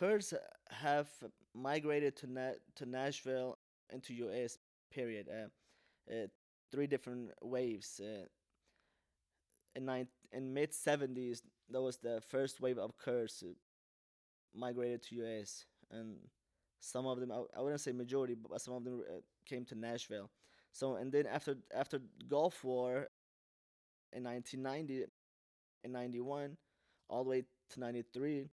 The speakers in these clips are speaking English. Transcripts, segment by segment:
Kurds have migrated to Nashville into U.S. Period. Uh, three different waves. In mid '70s, that was the first wave of Kurds migrated to U.S. and some of them, I wouldn't say majority, but some of them came to Nashville. So and then after Gulf War in 1990 and 91, all the way to 93,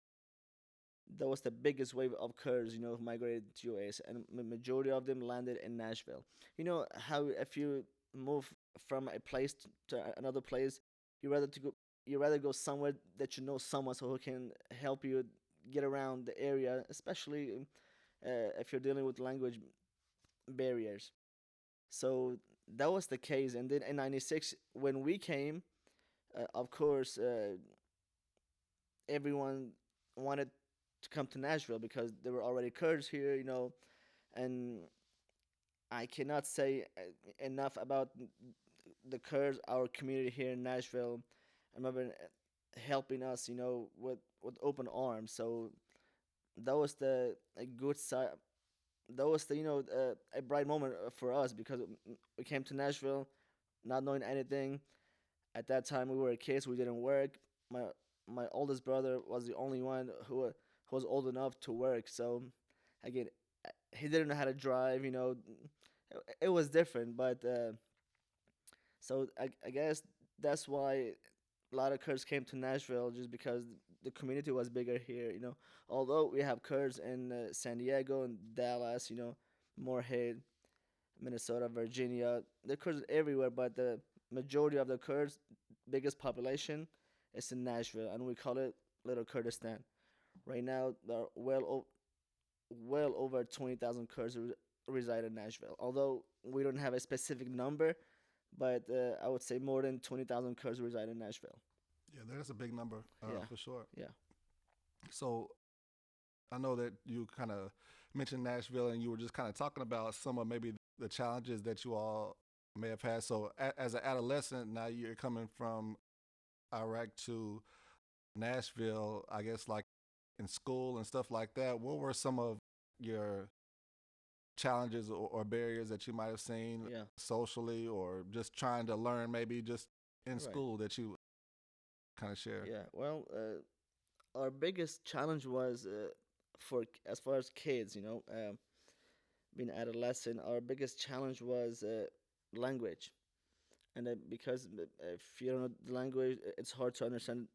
that was the biggest wave of Kurds, who migrated to US, and majority of them landed in Nashville. You know how if you move from a place to another place, you rather to go, you rather go somewhere that you know someone so who can help you get around the area, especially if you're dealing with language barriers. So that was the case, and then in '96 when we came, of course, everyone wanted to come to Nashville because there were already Kurds here, and I cannot say enough about the Kurds, our community here in Nashville. I remember helping us, with open arms. So that was the a good side. That was the a bright moment for us because we came to Nashville not knowing anything. At that time, we were kids. We didn't work. My oldest brother was the only one who was old enough to work. So again, he didn't know how to drive. It was different. But so I guess that's why a lot of Kurds came to Nashville just because the community was bigger here. Although we have Kurds in San Diego and Dallas. Moorhead, Minnesota, Virginia. The Kurds are everywhere, but the majority of the Kurds, biggest population, is in Nashville, and we call it Little Kurdistan. Right now, there are well over 20,000 Kurds reside in Nashville. Although we don't have a specific number, but I would say more than 20,000 Kurds reside in Nashville. Yeah, that's a big number Yeah, for sure. yeah, So I know that you kind of mentioned Nashville, and you were just kind of talking about some of maybe the challenges that you all may have had. So as an adolescent, now you're coming from Iraq to Nashville, I guess, like in school and stuff like that. What were some of your challenges or barriers that you might have seen yeah. socially or just trying to learn maybe just in Right. school that you kind of share? Yeah. Well, our biggest challenge was for as far as kids, being adolescent. Our biggest challenge was language, and because if you don't know the language, it's hard to understand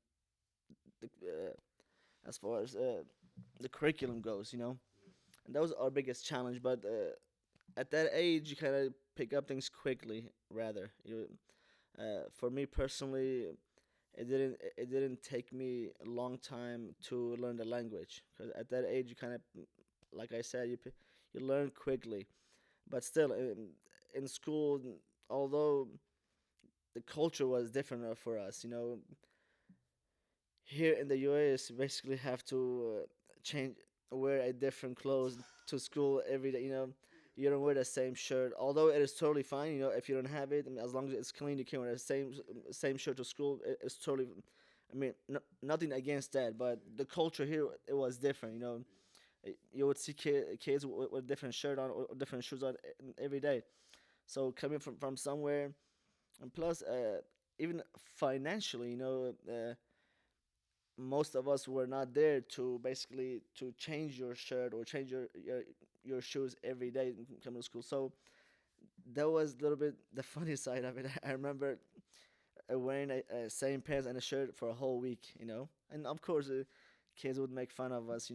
as far as the curriculum goes. And that was our biggest challenge. But at that age, you kind of pick up things quickly. Rather, for me personally, it didn't take me a long time to learn the language because at that age you kind of, like I said, you learn quickly. But still, in school, although the culture was different for us, here in the US, you basically have to change, wear a different clothes to school every day. You don't wear the same shirt, although it is totally fine. If you don't have it, I mean, as long as it's clean, you can wear the same shirt to school. It's totally. I mean, nothing against that, but the culture here it was different. You would see kids with different shirt on or different shoes on every day. So coming from somewhere, and plus, even financially, most of us were not there to basically to change your shirt or change your shoes every day coming to school. So that was a little bit the funny side of it. I remember wearing a same pants and a shirt for a whole week, and of course kids would make fun of us,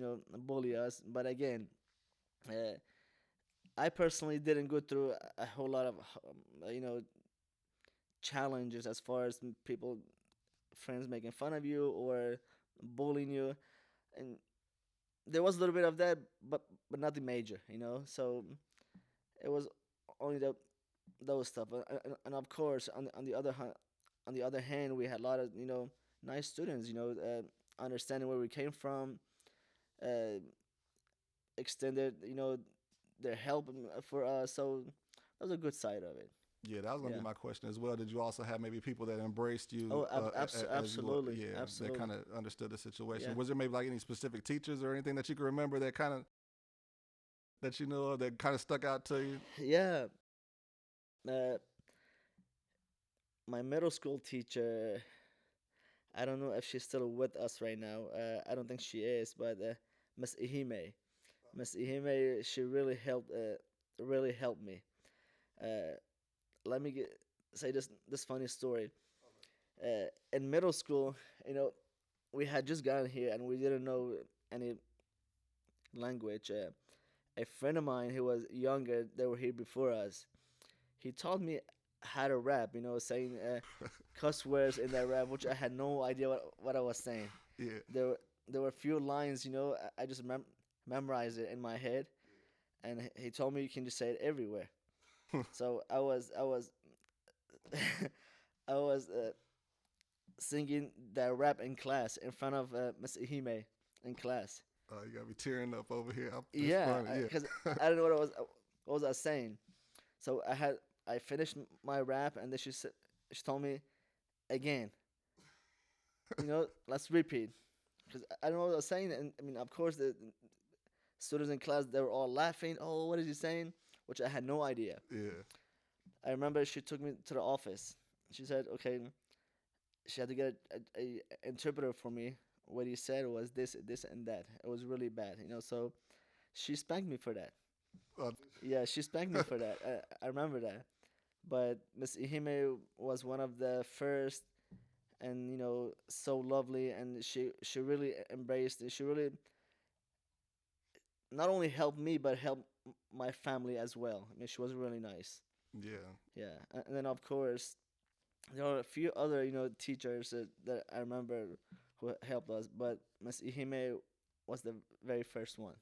bully us. But again, uh, I personally didn't go through a whole lot of challenges as far as people, friends making fun of you or bullying you, and there was a little bit of that, but nothing major, So it was only those stuff, and of course, on the other hand, we had a lot of nice students, understanding where we came from, uh, extended their help for us. So that was a good side of it. Yeah, that was gonna be Yeah. my question as well. Did you also have maybe people that embraced you Oh, as you were? absolutely, Yeah, that absolutely. kind of understood the situation. Yeah, Was there maybe like any specific teachers or anything that you can remember that kind of that you know of that kind of stuck out to you? yeah. Uh, my middle school teacher. I don't know if she's still with us right now. I don't think she is, but Miss Ihime. Miss Ihime, she really helped me. Uh, let me say this funny story. In middle school, you know, we had just gotten here and we didn't know any language. A friend of mine who was younger, they were here before us. He taught me how to rap. You know, saying cuss words in that rap, which I had no idea what I was saying. Yeah. There were a few lines. You know, I just memorized it in my head, and he told me you can just say it everywhere. So I was I was singing that rap in class in front of Miss Ihime in class. You got me tearing up over here. It's Yeah, funny. because Yeah. I don't know what was I saying. So I finished my rap, and then she told me again. You know, let's repeat because I don't know what I was saying. And I mean, of course, the students in class, they were all laughing. Oh, what is he saying? Which I had no idea. Yeah. I remember she took me to the office. She said, okay, she had to get a interpreter for me. What he said was this, and that. It was really bad, you know. So she spanked me for that. Uh, Yeah, she spanked me for that. I remember that. But Miss Ihime was one of the first, and so lovely, and she really embraced it. She really not only helped me, but helped my family as well. I mean, she was really nice. yeah. Yeah, and then of course there are a few other teachers that I remember who helped us, but Miss Ihime was the very first one.